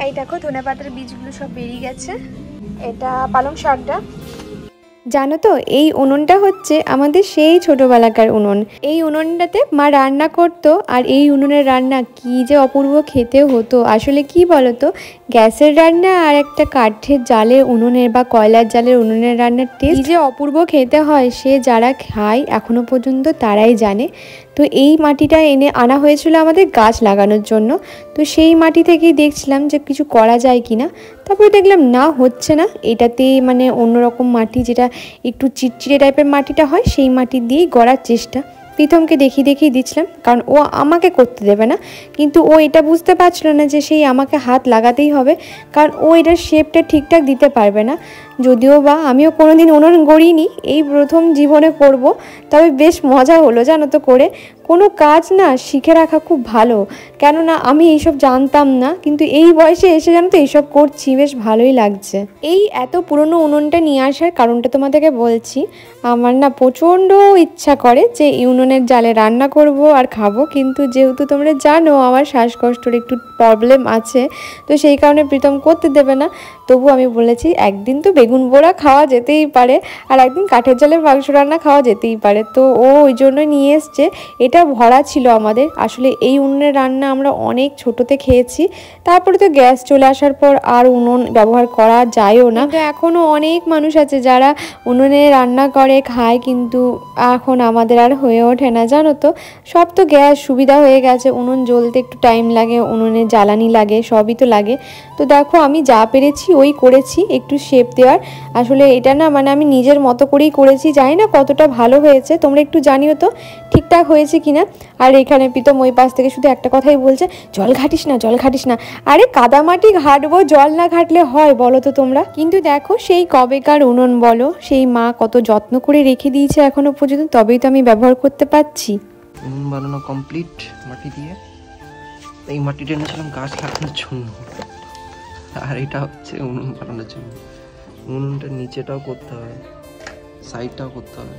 এই দেখো ধনেপাতার বীজগুলো সব বেরিয়ে গেছে। এটা পালং শাকটা। জানো তো এই উনুনটা হচ্ছে আমাদের সেই ছোটবেলাকার উনুন। এই উনুনটাতে মা রান্না করতো, আর এই উনুনের রান্না কি যে অপূর্ব খেতে হতো। আসলে কি বলতো, গ্যাসের রান্না আর একটা কাঠের জালের উনুনের বা কয়লার জালের উনুনের রান্নার টেস্ট যে অপূর্ব খেতে হয়, সে যারা খায় এখনো পর্যন্ত তারাই জানে। তো এই মাটিটা এনে আনা হয়েছিল আমাদের গাছ লাগানোর জন্য। তো সেই মাটি থেকেই দেখছিলাম যে কিছু করা যায় কিনা। তারপরে দেখলাম না, হচ্ছে না। এটাতে মানে অন্যরকম মাটি, যেটা একটু চিটচিটে টাইপের মাটিটা হয়, সেই মাটি দিয়েই গড়ার চেষ্টা। প্রীতমকে দেখিয়ে দিচ্ছিলাম, কারণ ও আমাকে করতে দেবে না। কিন্তু ও এটা বুঝতে পারছিল না যে সেই আমাকে হাত লাগাতেই হবে, কারণ ও এটার শেপটা ঠিকঠাক দিতে পারবে না। যদিও বা আমিও কোনোদিন উনুন গড়িনি, এই প্রথম জীবনে করব। তবে বেশ মজা হলো জানো তো করে। কোনো কাজ না শিখে রাখা খুব ভালো, কেননা আমি এইসব জানতাম না, কিন্তু এই বয়সে এসে জানো তো এইসব করছি, বেশ ভালোই লাগছে। এই এত পুরনো উনুনটা নিয়ে আসার কারণটা তোমাদেরকে বলছি। আমার না প্রচণ্ড ইচ্ছা করে যে উনুনের জালে রান্না করব আর খাবো, কিন্তু যেহেতু তোমরা জানো আমার শ্বাসকষ্টের একটু প্রবলেম আছে, তো সেই কারণে প্রীতম করতে দেবে না। তবু আমি বলেছি একদিন তো বেগুন পোড়া খাওয়া যেতেই পারে, আর একদিন কাঠের জালের মাংস রান্না খাওয়া যেতেই পারে। তো ও ওই জন্য নিয়ে এসছে। এটা ভরা ছিল আমাদের। আসলে এই উনুনের রান্না আমরা অনেক ছোটোতে খেয়েছি, তারপরে তো গ্যাস চলে আসার পর আর উনুন ব্যবহার করা যায়ও না। তো এখনও অনেক মানুষ আছে যারা উনুনে রান্না করে খায়, কিন্তু এখন আমাদের আর হয়ে ওঠে না জানো তো। সব তো গ্যাস সুবিধা হয়ে গেছে, উনুন জ্বলতে একটু টাইম লাগে, উনুনে জ্বালানি লাগে, সবই তো লাগে। তো দেখো আমি যা পেরেছি ওই করেছি, একটু শেপ দেওয়ার। আসলে এটা না মানে আমি নিজের মতো করেই করেছি, জানি না কতটা ভালো হয়েছে, তোমরা একটু জানিও তো ঠিকঠাক হয়েছে কিনা। আর এখানে প্রীতম ওই পাশ থেকে শুধু একটা কথাই বলছে, জল ঘাটিস না, জল ঘাটিস না। আরে কাদামাটি ঘাটবো, জল না ঘাটলে হয় বলো তো তোমরা? কিন্তু দেখো সেই কবেকার উনুন বলো, সেই মা কত যত্ন করে রেখে দিয়েছে এখনো পর্যন্ত, তবেই তো আমি ব্যবহার করতে পারছি। উনুন বানানো কমপ্লিট মাটি দিয়ে। এই মাটিটা এনেছিলাম গাছ লাগানোর জন্য, আর এটা হচ্ছে উনুন বানানোর জন্য। উনুনটার নিচেটাও করতে হবে, সাইডটাও করতে হবে।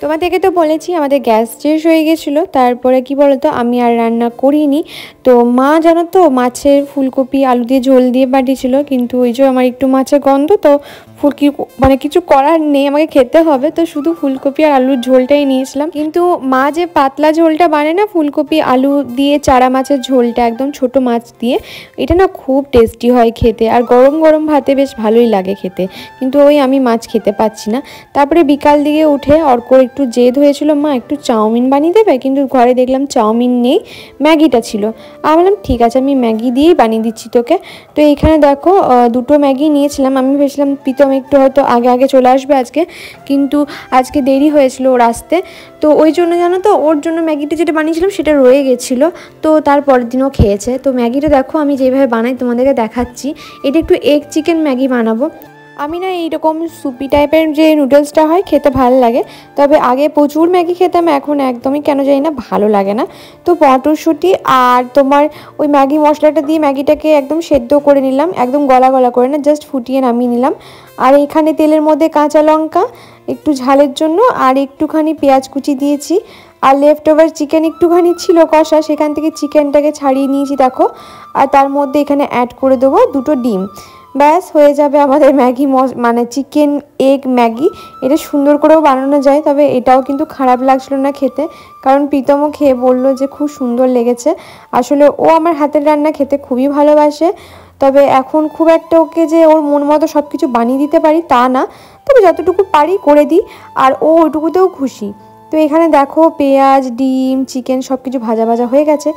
তোমাদেরকে তো বলেছি আমাদের গ্যাস শেষ হয়ে গেছিলো, তারপরে কি বলতো আমি আর রান্না করিনি। তো মা জানো তো মাছের ফুলকপি আলু দিয়ে ঝোল দিয়ে পাঠিয়েছিল, কিন্তু ওই যে আমার একটু মাছের গন্ধ, তো ফুলকি মানে কিছু করার নেই, আমাকে খেতে হবে। তো শুধু ফুলকপি আর আলুর ঝোলটাই নিয়েছিলাম। কিন্তু মা যে পাতলা ঝোলটা বানায় না, ফুলকপি আলু দিয়ে চারা মাছের ঝোলটা, একদম ছোট মাছ দিয়ে, এটা না খুব টেস্টি হয় খেতে, আর গরম গরম ভাতে বেশ ভালোই লাগে খেতে। কিন্তু ওই আমি মাছ খেতে পাচ্ছি না। তারপরে বিকাল দিকে উঠে অর্কর একটু জেদ হয়েছিল, মা একটু চাউমিন বানিয়ে দেবে, কিন্তু ঘরে দেখলাম চাউমিন নেই, ম্যাগিটা ছিল। আমি বললাম ঠিক আছে, আমি ম্যাগি দিয়েই বানিয়ে দিচ্ছি তোকে। তো এইখানে দেখো দুটো ম্যাগি নিয়েছিলাম। আমি ভেবেছিলাম প্রীতম একটু হয়তো আগে চলে আসবে আজকে, কিন্তু আজকে দেরি হয়েছিল ওর আসতে। তো ওই জন্য জানো তো ওর জন্য ম্যাগিটা যেটা বানিয়েছিলাম সেটা রয়ে গেছিলো। তো তারপরের দিনও খেয়েছে। তো ম্যাগিটা দেখো আমি যেভাবে বানাই তোমাদেরকে দেখাচ্ছি। এটা একটু এগ চিকেন ম্যাগি বানাবো। আমি না এইরকম সুপি টাইপের যে নুডলসটা হয় খেতে ভালো লাগে, তবে আগে প্রচুর ম্যাগি খেতাম, এখন একদমই কেন জানি না ভালো লাগে না। তো মটরশুঁটি আর তোমার ওই ম্যাগি মশলাটা দিয়ে ম্যাগিটাকে একদম সেদ্ধ করে নিলাম, একদম গলা গলা করে না, জাস্ট ফুটিয়ে নামিয়ে নিলাম। আর এইখানে তেলের মধ্যে কাঁচা লঙ্কা একটু ঝালের জন্য আর একটুখানি পেঁয়াজ কুচি দিয়েছি। আর লেফট ওভার চিকেন একটুখানি ছিল কষা, সেখান থেকে চিকেনটাকে ছাড়িয়ে নিয়েছি দেখো। আর তার মধ্যে এখানে অ্যাড করে দেবো দুটো ডিম। ব্যাস হয়ে যাবে আমাদের ম্যাগি, মানে চিকেন এগ ম্যাগি। এটা সুন্দর করেও বানানো যায়, তবে এটাও কিন্তু খারাপ লাগছিল না খেতে, কারণ প্রীতমও খেয়ে বললো যে খুব সুন্দর লেগেছে। আসলে ও আমার হাতের রান্না খেতে খুবই ভালোবাসে, তবে এখন খুব একটা ওকে যে ওর মন মতো সব কিছু বানিয়ে দিতে পারি তা না, তবে যতটুকু পারি করে দিই, আর ও ওইটুকুতেও খুশি। তো এখানে দেখো পেঁয়াজ ডিম চিকেন সব কিছু ভাজা ভাজা হয়ে গেছে।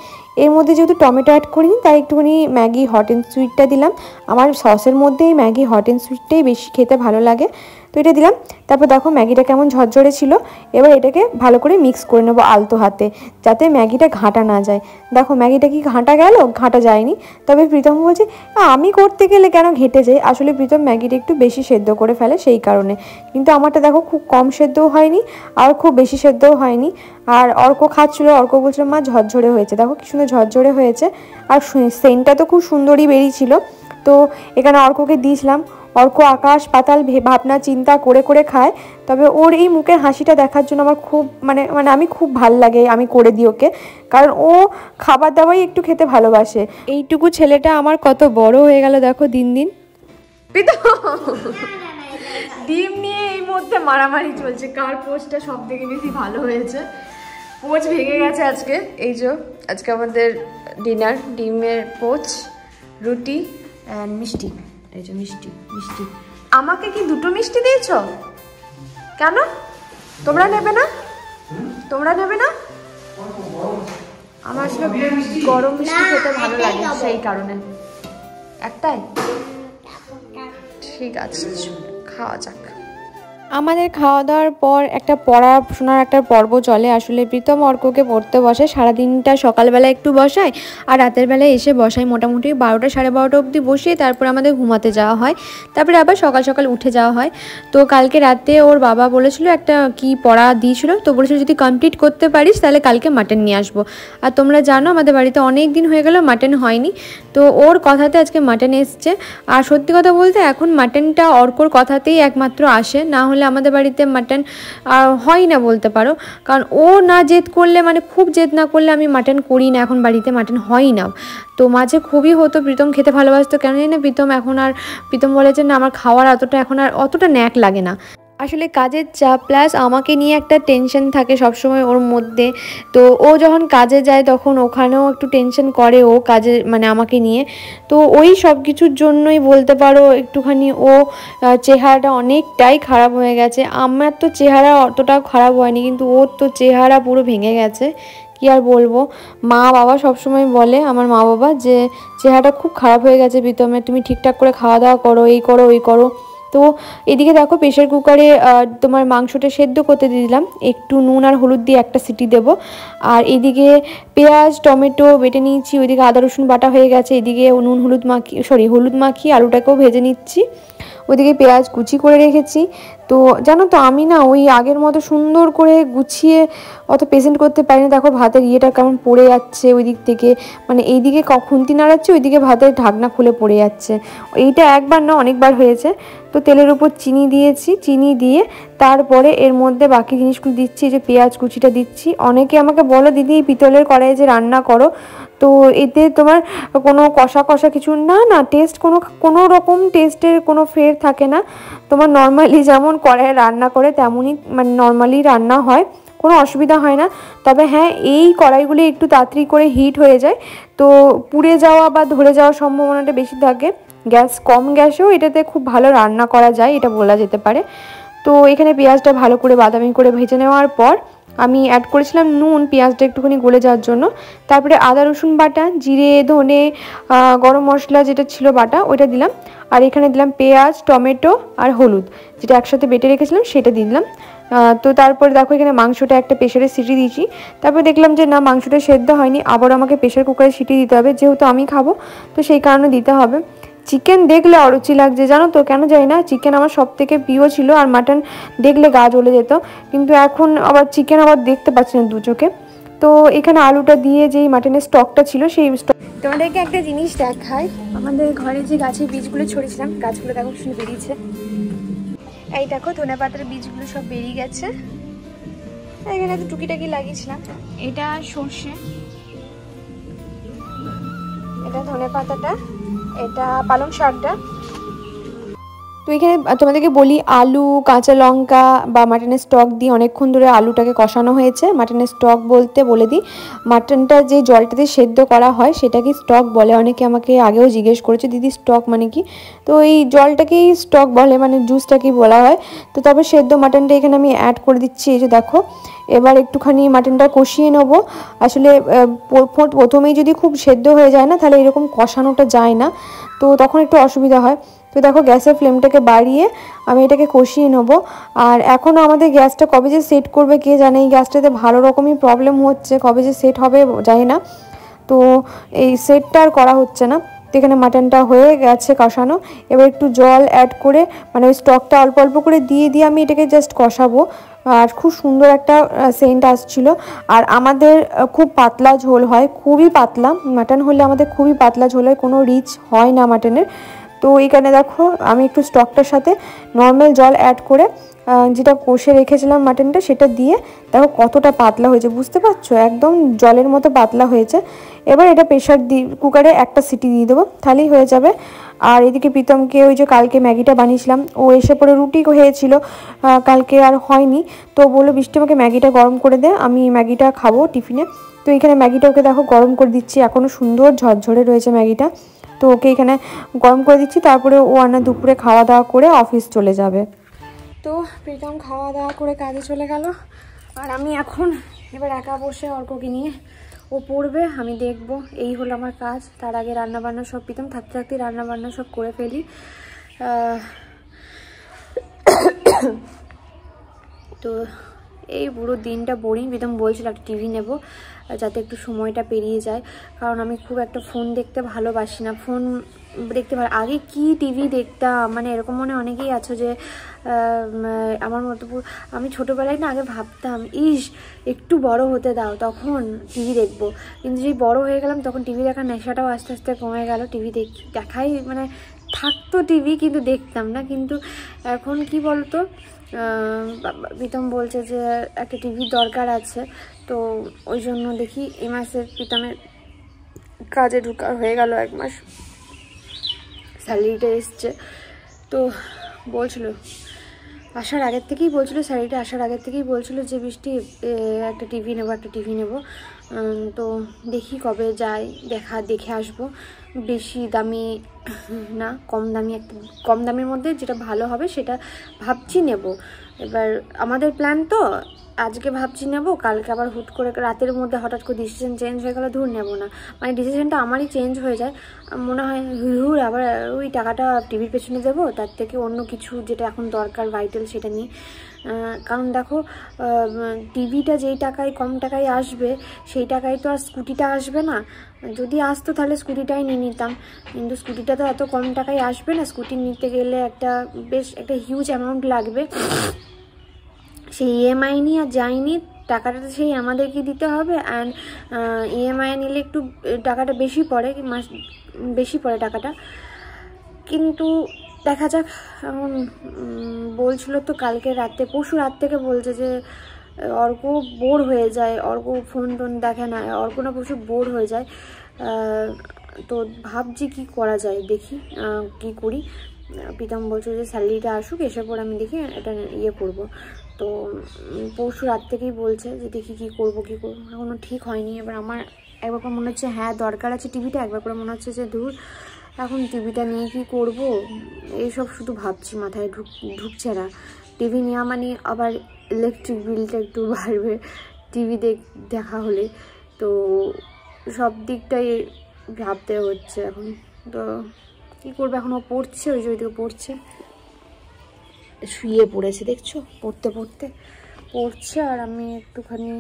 এর মধ্যে যেহেতু টমেটো অ্যাড করিনি, তাই একটুখানি ম্যাগি হট অ্যান্ড সুইটটা দিলাম। আমার সসের মধ্যে এই ম্যাগি হট অ্যান্ড সুইটটাই বেশি খেতে ভালো লাগে, তো এটা দিলাম। তারপর দেখো ম্যাগিটা কেমন ঝরঝরে ছিল। এবার এটাকে ভালো করে মিক্স করে নেবো আলতো হাতে, যাতে ম্যাগিটা ঘাঁটা না যায়। দেখো ম্যাগিটা কি ঘাঁটা গেল? ঘাঁটা যায়নি। তবে প্রীতম বলছে আমি করতে গেলে কেন ঘেঁটে যায়। আসলে প্রীতম ম্যাগিটা একটু বেশি সেদ্ধ করে ফেলে সেই কারণে, কিন্তু আমারটা দেখো খুব কম সেদ্ধও হয়নি আর খুব বেশি সেদ্ধও হয়নি। আর অর্ক খাচ্ছিলো, অর্ক বলছিল মা ঝরঝরে হয়েছে, দেখো কি সুন্দর ঝরঝরে হয়েছে। আর সেন্টটা তো খুব সুন্দরই বেরিয়েছিল। তো এখানে অর্ককে দিয়েছিলাম, অর্ক আকাশ পাতাল ভাবনা চিন্তা করে করে খায়, তবে ওর এই মুখের হাসিটা দেখার জন্য আমার খুব মানে মানে আমি খুব ভাল লাগে, আমি করে দিই ওকে, কারণ ও খাবার দাবারই একটু খেতে ভালোবাসে। এইটুকু ছেলেটা আমার কত বড় হয়ে গেল দেখো দিন দিন। ডিম নিয়ে এই মুহূর্তে মারামারি চলছে, কার পোস্টটা সব থেকে বেশি ভালো হয়েছে। পোচ ভেঙে গেছে আজকে। এই যে আজকে আমাদের ডিনার, ডিমের পোচ, রুটি অ্যান্ড মিষ্টি। এই যে মিষ্টি মিষ্টি। আমাকে কি দুটো মিষ্টি দিয়েছ? কেন তোমরা নেবে না? তোমরা নেবে না? আমার আসলে গরম মিষ্টি খেতে ভালো লাগে, সেই কারণে। একটাই? ঠিক আছে, খাওয়া যাক। আমাদের খাওয়া দাওয়ার পর একটা পড়াশোনার একটা পর্ব চলে। আসলে প্রীতম অর্ককে পড়তে বসে, সারাদিনটা সকালবেলা একটু বসায় আর রাতের বেলায় এসে বসায়, মোটামুটি 12টা সাড়ে 12টা অবধি বসিয়ে তারপর আমাদের ঘুমাতে যাওয়া হয়, তারপরে আবার সকাল সকাল উঠে যাওয়া হয়। তো কালকে রাতে ওর বাবা বলেছিল একটা কি পড়া দিয়েছিল, তো বলেছিল যদি কমপ্লিট করতে পারিস তাহলে কালকে মাটন নিয়ে আসবো। আর তোমরা জানো আমাদের বাড়িতে অনেক দিন হয়ে গেল মাটন হয়নি, তো ওর কথাতে আজকে মাটন এসছে। আর সত্যি কথা বলতে এখন মাটনটা অর্কর কথাতেই একমাত্র আসে, না হলে আমাদের বাড়িতে মাটন হয় না বলতে পারো। কারণ ও না জেদ করলে, মানে খুব জেদ না করলে আমি মাটন করি না, এখন বাড়িতে মাটন হয় না। তো মাঝে খুবই হতো, প্রীতম খেতে ভালোবাসতো, কেন জানি না প্রীতম বলে যে না আমার খাওয়ার এখন আর অতটা ন্যাক লাগে না। আসলে কাজের চাপ প্লাস আমাকে নিয়ে একটা টেনশন থাকে সবসময় ওর মধ্যে। তো ও যখন কাজে যায় তখন ওখানেও একটু টেনশন করে ও কাজে, মানে আমাকে নিয়ে। তো ওই সব কিছুর জন্যই বলতে পারো একটুখানি ও চেহারাটা অনেকটাই খারাপ হয়ে গেছে। আমার তো চেহারা অতটাও খারাপ হয়নি, কিন্তু ওর তো চেহারা পুরো ভেঙে গেছে। কি আর বলবো, মা বাবা সবসময় বলে, আমার মা বাবা, যে চেহারাটা খুব খারাপ হয়ে গেছে প্রীতমের, তুমি ঠিকঠাক করে খাওয়া দাওয়া করো, এই করো ওই করো। তো এদিকে দেখো প্রেশার কুকারে তোমার মাংসটা সেদ্ধ করতে দিয়ে দিলাম, একটু নুন আর হলুদ দিয়ে একটা সিটি দেব। আর এদিকে পেঁয়াজ টমেটো বেটে নিয়েছি, ওইদিকে আদা রসুন বাটা হয়ে গেছে, এদিকে হলুদ মাখিয়ে আলুটাকেও ভেজে নিচ্ছি, ওইদিকে পেঁয়াজ কুচি করে রেখেছি। তো জানো তো আমি না ওই আগের মতো সুন্দর করে গুছিয়ে অত প্রেজেন্ট করতে পারি না। দেখো ভাতের ইয়েটা কেমন পড়ে যাচ্ছে ওই দিক থেকে, মানে এইদিকে খুন্তি নাড়াচ্ছি, ওইদিকে ভাতের ঢাকনা খুলে পড়ে যাচ্ছে। এইটা একবার না অনেকবার হয়েছে। তো তেলের উপর চিনি দিয়েছি, চিনি দিয়ে তারপরে এর মধ্যে বাকি জিনিসগুলো দিচ্ছি, যে পেঁয়াজ কুচিটা দিচ্ছি। অনেকে আমাকে বলো দিদি পিতলের কড়াইয়ে যে রান্না করো, তো এতে তোমার কোনো কষা কষা কিছু না টেস্ট কোনো রকম টেস্টের কোনো ফের থাকে না। তোমার নর্মালি যেমন কড়াইয়ে রান্না করে তেমনই মানে নর্মালি রান্না হয়, কোনো অসুবিধা হয় না। তবে হ্যাঁ, এই কড়াইগুলি একটু তাড়াতাড়ি করে হিট হয়ে যায়, তো পুড়ে যাওয়া বা ধরে যাওয়ার সম্ভাবনাটা বেশি থাকে। কম গ্যাসেও এটাতে খুব ভালো রান্না করা যায়, এটা বলা যেতে পারে। তো এখানে পেঁয়াজটা ভালো করে বাদামি করে ভেজে নেওয়ার পর আমি অ্যাড করেছিলাম নুন, পেঁয়াজটা একটুখানি গলে যাওয়ার জন্য। তারপরে আদা রসুন বাটা, জিরে ধনে গরম মশলা যেটা ছিল বাটা ওইটা দিলাম। আর এখানে দিলাম পেঁয়াজ টমেটো আর হলুদ, যেটা একসাথে বেটে রেখেছিলাম সেটা দিলাম। তো তারপরে দেখো এখানে মাংসটা একটা প্রেশারে সিটি দিয়েছি। তারপরে দেখলাম যে না মাংসটা সেদ্ধ হয়নি, আবার আমাকে প্রেশার কুকারে সিটি দিতে হবে, যেহেতু আমি খাবো তো সেই কারণে দিতে হবে। চিকেন দেখলে অরুচি লাগছে জানো তো, কেন জানি না। চিকেন আমার সব থেকে প্রিয় ছিল, আর মাটন দেখলে গা জ্বলে যেত, কিন্তু এখন আবার চিকেন আবার দেখতে পাচ্ছি না দু চোখে। তো এখানে আলুটা দিয়ে যেই মাটনের স্টকটা ছিল সেই স্টক। তোমাদেরকে একটা জিনিস দেখাই, আমাদের ঘরে যে গাছের বীজগুলো ছড়িয়েছিলাম, গাছগুলো দেখো শুনে বেরিয়েছে। এই দেখো ধনেপাতার বীজগুলো সব বেরিয়ে গেছে। এখানে তো টুকিটাকি লাগিয়েছিলাম। এটা সর্ষে, এটা ধনেপাতাটা, এটা পালং শাকটা। তো এখানে তোমাদেরকে বলি আলু কাঁচা লঙ্কা বা মাটনের স্টক দিয়ে অনেকক্ষণ ধরে আলুটাকে কষানো হয়েছে। মাটনের স্টক বলতে বলে দিই, মাটনটা যে জলটাতে সেদ্ধ করা হয় সেটাকে স্টক বলে। অনেকে আমাকে আগেও জিজ্ঞেস করেছে দিদি স্টক মানে কি, তো এই জলটাকেই স্টক বলে, মানে জুসটাকেই বলা হয়। তো তবে সেদ্ধ মাটনটা এখানে আমি অ্যাড করে দিচ্ছি। এই যে দেখো এবার একটুখানি মাটনটা কষিয়ে নেবো। আসলে প্রথমেই যদি খুব সেদ্ধ হয়ে যায় না তাহলে এরকম কষানোটা যায় না, তো তখন একটু অসুবিধা হয়। তো দেখো গ্যাসের ফ্লেমটাকে বাড়িয়ে আমি এটাকে কষিয়ে নেবো। আর এখনও আমাদের গ্যাসটা কবে যে সেট করবে কে জানে, এই গ্যাসটাতে ভালো রকমই প্রবলেম হচ্ছে, কবে যে সেট হবে জানি না। তো এই সেটটা আর করা হচ্ছে না। তো এখানে মাটনটা হয়ে গেছে কষানো, এবার একটু জল অ্যাড করে মানে ওই স্টকটা অল্প অল্প করে দিয়ে আমি এটাকে জাস্ট কষাবো। আর খুব সুন্দর একটা সেন্ট আসছিল। আর আমাদের খুব পাতলা ঝোল হয়, খুবই পাতলা মাটন হলে আমাদের খুবই পাতলা ঝোল হয়, কোনো রিচ হয় না মাটনের। তো এখানে দেখো আমি একটু স্টকটার সাথে নর্মাল জল অ্যাড করে যেটা কষে রেখেছিলাম মাটনটা সেটা দিয়ে দেখো কতটা পাতলা হয়েছে, বুঝতে পারছো? একদম জলের মতো পাতলা হয়েছে। এবার এটা প্রেশার কুকারে একটা সিটি দিয়ে দেবো, তাহলেই হয়ে যাবে। আর এদিকে প্রীতমকে ওই যে কালকে ম্যাগিটা বানিয়েছিলাম, ও এসে পরে রুটি হয়েছিল, কালকে আর হয়নি। তো বললো বৃষ্টি আমাকে ম্যাগিটা গরম করে দে, আমি ম্যাগিটা খাবো টিফিনে। তো এখানে ম্যাগিটা ওকে দেখো গরম করে দিচ্ছি, এখনও সুন্দর ঝরঝরে রয়েছে ম্যাগিটা। তো ওকে এখানে গরম করে দিচ্ছি, তারপরে ও আনা দুপুরে খাওয়া দাওয়া করে অফিস চলে যাবে। তো প্রীতম খাওয়া দাওয়া করে কাজে চলে গেল, আর আমি এখন এবার একা বসে অর্ককে নিয়ে ও পড়বে, আমি দেখবো, এই হলো আমার কাজ। তার আগে রান্নাবান্না সব প্রীতম থাকতে থাকতে রান্নাবান্না সব করে ফেলি। তো এই পুরো দিনটা বোরিং। প্রীতম বলছিল একটা টিভি নেব যাতে একটু সময়টা পেরিয়ে যায়, কারণ আমি খুব একটা ফোন দেখতে ভালোবাসি না। ফোন দেখতে আগে কি টিভি দেখতাম, মানে এরকম মনে অনেকেই আছো যে আমার মতো। আমি ছোটোবেলায় না আগে ভাবতাম ইস একটু বড় হতে দাও তখন টিভি দেখবো, কিন্তু যেই বড় হয়ে গেলাম তখন টিভি দেখার নেশাটাও আস্তে আস্তে কমে গেল। টিভি দেখাই মানে থাকতো টিভি, কিন্তু দেখতাম না। কিন্তু এখন কি বলতো, প্রীতম বলছে যে একটা টিভির দরকার আছে, তো ওই জন্য দেখি এই মাসে প্রীতমের কাজে ঢোকা হয়ে গেল 1 মাস, স্যালারিটা এসছে। তো বলছিল আসার আগের থেকেই বলছিল, স্যালারিটা আসার আগের থেকেই বলছিল যে বৃষ্টি একটা টিভি নেব। তো দেখি কবে যাই, দেখে আসবো। বেশি দামি না, কম দামের মধ্যে যেটা ভালো হবে সেটা ভাবছি নেব। এবার আমাদের প্ল্যান তো আজকে ভাবছি নেব, কালকে আবার হুট করে রাতের মধ্যে হঠাৎ করে ডিসিশন চেঞ্জ হয়ে গেলে ধুর নেব না, মানে ডিসিশনটা আমারই চেঞ্জ হয়ে যায়। মনে হয় হুড় আবার ওই টাকাটা টিভির পেছনে দেবো, তার থেকে অন্য কিছু যেটা এখন দরকার ভাইটাল সেটা নিয়ে। কারণ দেখো টিভিটা যেই টাকায় কম টাকায় আসবে সেই টাকায় তো আর স্কুটিটা আসবে না। যদি আসতো তাহলে স্কুটিটাই নিয়ে নিতাম, কিন্তু স্কুটিটা তো এত কম টাকায় আসবে না। স্কুটি নিতে গেলে একটা হিউজ অ্যামাউন্ট লাগবে, সেই ইএমআই নিয়ে আর যায়নি, টাকাটা তো সেই আমাদেরকে দিতে হবে। অ্যান্ড ইএমআই নিলে একটু টাকাটা বেশি পড়ে টাকাটা, কিন্তু দেখা যাক। এখন বলছিল তো কালকে রাতে, পরশু রাত থেকে বলছে যে অর্ক বোর হয়ে যায়, অর্ক ফোন টোন দেখে না, অর্ক না প্রচুর বোর হয়ে যায়। তো ভাবছি কি করা যায়, দেখি কি করি। প্রীতম বলছে যে স্যালারিটা আসুক, এসে পর আমি দেখি এটা করব। তো পরশু রাত থেকেই বলছে যে দেখি কি করব, এখনও ঠিক হয়নি। এবার আমার একবার করে মনে হচ্ছে হ্যাঁ দরকার আছে টিভিটা, একবার করে মনে হচ্ছে যে দূর এখন টিভিটা নিয়ে কি করব, এইসব শুধু ভাবছি, মাথায় ঢুকছে না। টিভি নেওয়া মানে আবার ইলেকট্রিক বিলটা একটু বাড়বে টিভি দেখা হলে, তো সব দিকটাই ভাবতে হচ্ছে এখন। তো কী করবো, এখন ও পড়ছে, ওই যে ওইদিকে পড়ছে, শুয়ে পড়েছে দেখছো, পড়ছে। আর আমি একটুখানি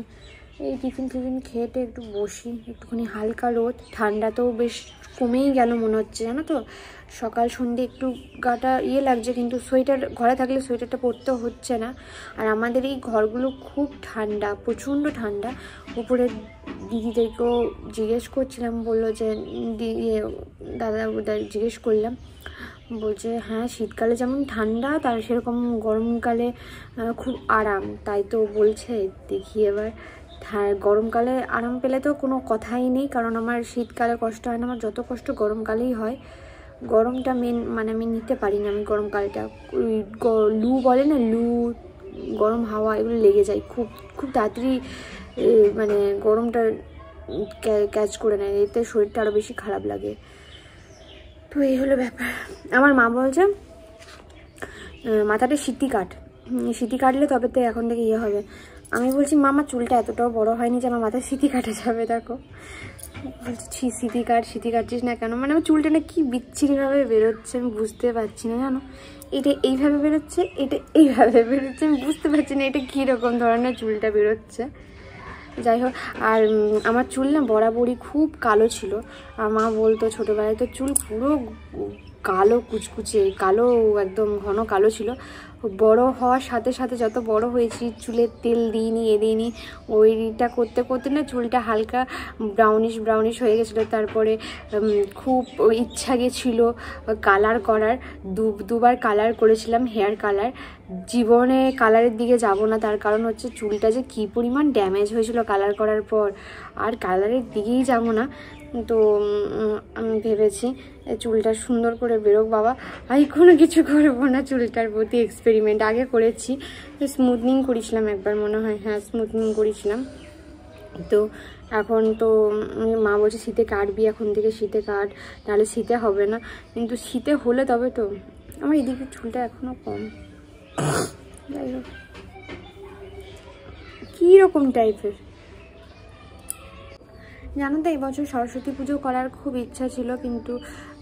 এই টিফিন খেয়ে একটু বসি, একটুখানি হালকা রোদ, ঠান্ডা তো বেশ কমেই গেল মনে হচ্ছে, জানো তো। সকাল সন্ধ্যে একটু গাটা লাগছে, কিন্তু সোয়েটার ঘরে থাকলে সোয়েটারটা পরতেও হচ্ছে না। আর আমাদের এই ঘরগুলো খুব ঠান্ডা, প্রচণ্ড ঠান্ডা। উপরে দিদিদেরকেও জিজ্ঞেস করছিলাম, বললো যে দাদা জিজ্ঞেস করলাম, বলছে হ্যাঁ শীতকালে যেমন ঠান্ডা তার সেরকম গরমকালে খুব আরাম। তাই তো বলছে, দেখি এবার গরমকালে আরাম পেলে তো কোনো কথাই নেই, কারণ আমার শীতকালে কষ্ট হয় না, আমার যত কষ্ট গরমকালেই হয়। গরমটা মানে আমি নিতে পারি না, আমি গরমকালটা লু বলে না, গরম হাওয়া এগুলো লেগে যায় খুব তাড়াতাড়ি, মানে গরমটা ক্যাচ করে নেয়, এতে শরীরটা আরও বেশি খারাপ লাগে। তো এই হলো ব্যাপার। আমার মা বলছে মাথাটা সিটি কাটলে তবে তো এখন থেকে হবে। আমি বলছি মামা চুলটা এতটাও বড় হয়নি যে আমার মাথায় সিটি কাটা যাবে। দেখো বলছি সিটি কাটছিস না কেন, মানে আমার চুলটা না কি বিচ্ছিরিভাবে বেরোচ্ছে, আমি বুঝতে পারছি না, জানো। এটা এইভাবে বেরোচ্ছে, এটা এইভাবে বেরোচ্ছে, আমি বুঝতে পারছি না এটা কীরকম ধরনের চুলটা বেরোচ্ছে। যাই হোক, আর আমার চুল না বরাবরই খুব কালো ছিল। আর মা বলতো ছোটোবেলায় তো চুল পুরো কালো কুচকুচে, কালো একদম ঘন কালো ছিল। বড় হওয়ার সাথে সাথে যত বড় হয়েছি চুলের তেল দিইনি দিইনি, ওইটা করতে করতে না চুলটা হালকা ব্রাউনিশ হয়ে গেছিলো। তারপরে খুব ইচ্ছা গেছিলো কালার করার, দুবার কালার করেছিলাম, হেয়ার কালার। জীবনে কালারের দিকে যাব না, তার কারণ হচ্ছে চুলটা যে কী পরিমাণ ড্যামেজ হয়েছিল কালার করার পর, আর কালারের দিকেই যাব না। তো আমি ভেবেছি চুলটা সুন্দর করে বেরোক বাবা, আমি কোনো কিছু করবো না চুলটার প্রতি এক্সপেরিমেন্ট। আগে করেছি, স্মুথনিং করেছিলাম একবার মনে হয়, হ্যাঁ স্মুথনিং করেছিলাম। তো এখন তো মা বলছে শীতে কাটবি, এখন থেকে শীতে কাট, নাহলে শীতে হবে না। কিন্তু শীতে হলে তবে তো, আমার এদিকে চুলটা এখনও কম, যাই হোক কীরকম টাইপের জানো তো। এবছর সরস্বতী পুজো করার খুব ইচ্ছা ছিল, কিন্তু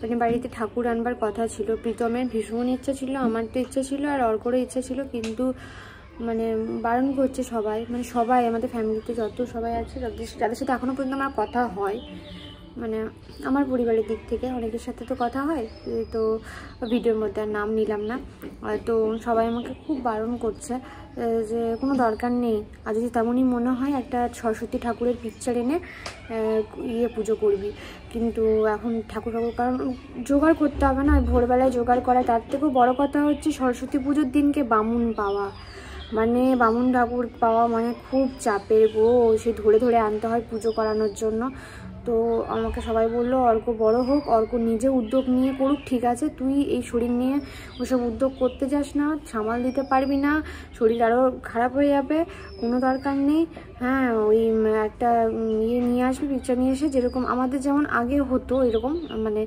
মানে বাড়িতে ঠাকুর আনবার কথা ছিল। প্রীতমের ভীষণ ইচ্ছা ছিল, আমার তো ইচ্ছা ছিল, আর অর্করও ইচ্ছা ছিল, কিন্তু মানে বারণ করছে সবাই, মানে সবাই আমাদের ফ্যামিলিতে যত সবাই আছে, যাদের সাথে এখনও পর্যন্ত আমার কথা হয়, মানে আমার পরিবারের দিক থেকে অনেকের সাথে তো কথা হয়, তো ভিডিওর মধ্যে আর নাম নিলাম না। তো সবাই আমাকে খুব বারণ করছে যে কোনো দরকার নেই, আর যদি তেমনই মনে হয় একটা সরস্বতী ঠাকুরের পিকচার এনে পুজো করবি। কিন্তু এখন ঠাকুর কারণ জোগাড় করতে হবে না, ভোরবেলায় জোগাড় করা, তার থেকেও বড় কথা হচ্ছে সরস্বতী পুজোর দিনকে বামুন পাওয়া, মানে বামুন ঠাকুর পাওয়া মানে খুব চাপের গো, সে ধরে ধরে আনতে হয় পুজো করানোর জন্য। তো আমাকে সবাই বললো অর্ক বড় হোক, অর্ক নিজে উদ্যোগ নিয়ে করুক, ঠিক আছে, তুই এই শরীর নিয়ে ওসব উদ্যোগ করতে যাস না, সামাল দিতে পারবি না, শরীর আরও খারাপ হয়ে যাবে, কোনো দরকার নেই। হ্যাঁ ওই একটা নিয়ে আসবি, পিকচার নিয়ে এসে, যেরকম আমাদের যেমন আগে হতো এরকম, মানে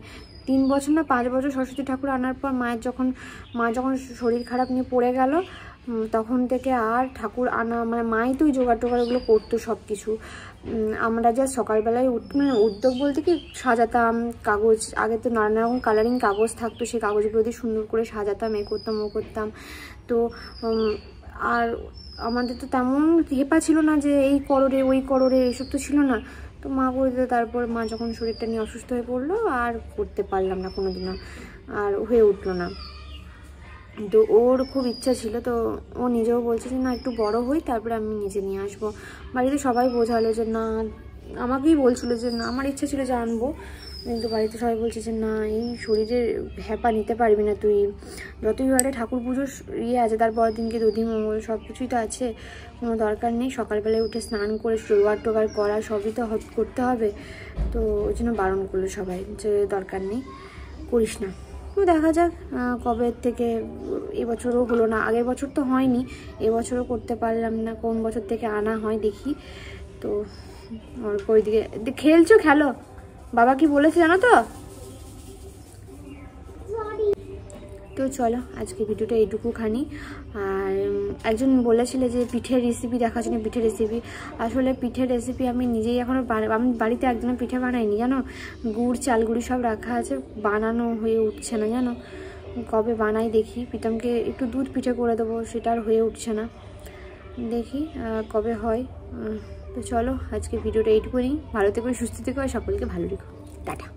3 বছর না 5 বছর সরস্বতী ঠাকুর আনার পর মা যখন শরীর খারাপ নিয়ে পড়ে গেল, তখন থেকে আর ঠাকুর আনা মানে মাই তো ওই জোগাড় টোগাড়গুলো করতো সব কিছু। আমরা যা সকালবেলায় মানে উদ্যোগ বলতে কি সাজাতাম কাগজ, আগে তো নানা রকম কালারিং কাগজ থাকতো, সেই কাগজগুলো দিয়ে সুন্দর করে সাজাতাম, করতাম। তো আর আমাদের তো তেমন হেপা ছিল না যে এই করোরে ওই করোরে, এসব তো ছিল না। তো মা করে দিত, তারপর মা যখন শরীরটা নিয়ে অসুস্থ হয়ে পড়লো আর করতে পারলাম না কোনোদিনও, আর হয়ে উঠলো না। তো ওর খুব ইচ্ছা ছিল, তো ও নিজেও বলছে যে না একটু বড় হই তারপরে আমি নিজে নিয়ে আসবো। বাড়িতে সবাই বোঝালো যে না, আমাকেই বলছিল যে না, আমার ইচ্ছা ছিল যে আনবো, কিন্তু বাড়িতে সবাই বলছে যে না এই শরীরের হ্যাপা নিতে পারবি না তুই, যতই ঘরে ঠাকুর পুজোর আছে, তারপর দিনকে দধি মঙ্গল সব কিছুই তো আছে, কোনো দরকার নেই, সকালবেলায় উঠে স্নান করে জোগাড় টোগাড় করা সবই তো করতে হবে। তো ওই জন্য বারণ করলো সবাই যে দরকার নেই, করিস না। তো দেখা যাক কবে থেকে, এবছরও হলো না, আগের বছর তো হয়নি, এবছরও করতে পারলাম না, কোন বছর থেকে আনা হয় দেখি। তো আর ওইদিকে খেলছো, খেলো, বাবা কি বলেছে জানো তো। তো চলো আজকে ভিডিওটা এইটুকু খানি। আর একজন বলেছিল যে পিঠের রেসিপি দেখার জন্য, পিঠের রেসিপি, আসলে পিঠের রেসিপি আমি নিজেই এখনও আমি বাড়িতে একদিনও পিঠে বানাইনি জানো, গুড় চাল গুঁড়ি সব রাখা আছে, বানানো হয়ে উঠছে না জানো, কবে বানাই দেখি। প্রীতমকে একটু দুধ পিঠে করে দেবো, সেটা আর হয়ে উঠছে না, দেখি কবে হয়। তো চলো আজকে ভিডিওটা এইটুকুনি, ভালো থেকো সুস্থ থেকো, সকলকে ভালো রেখো, টাটা।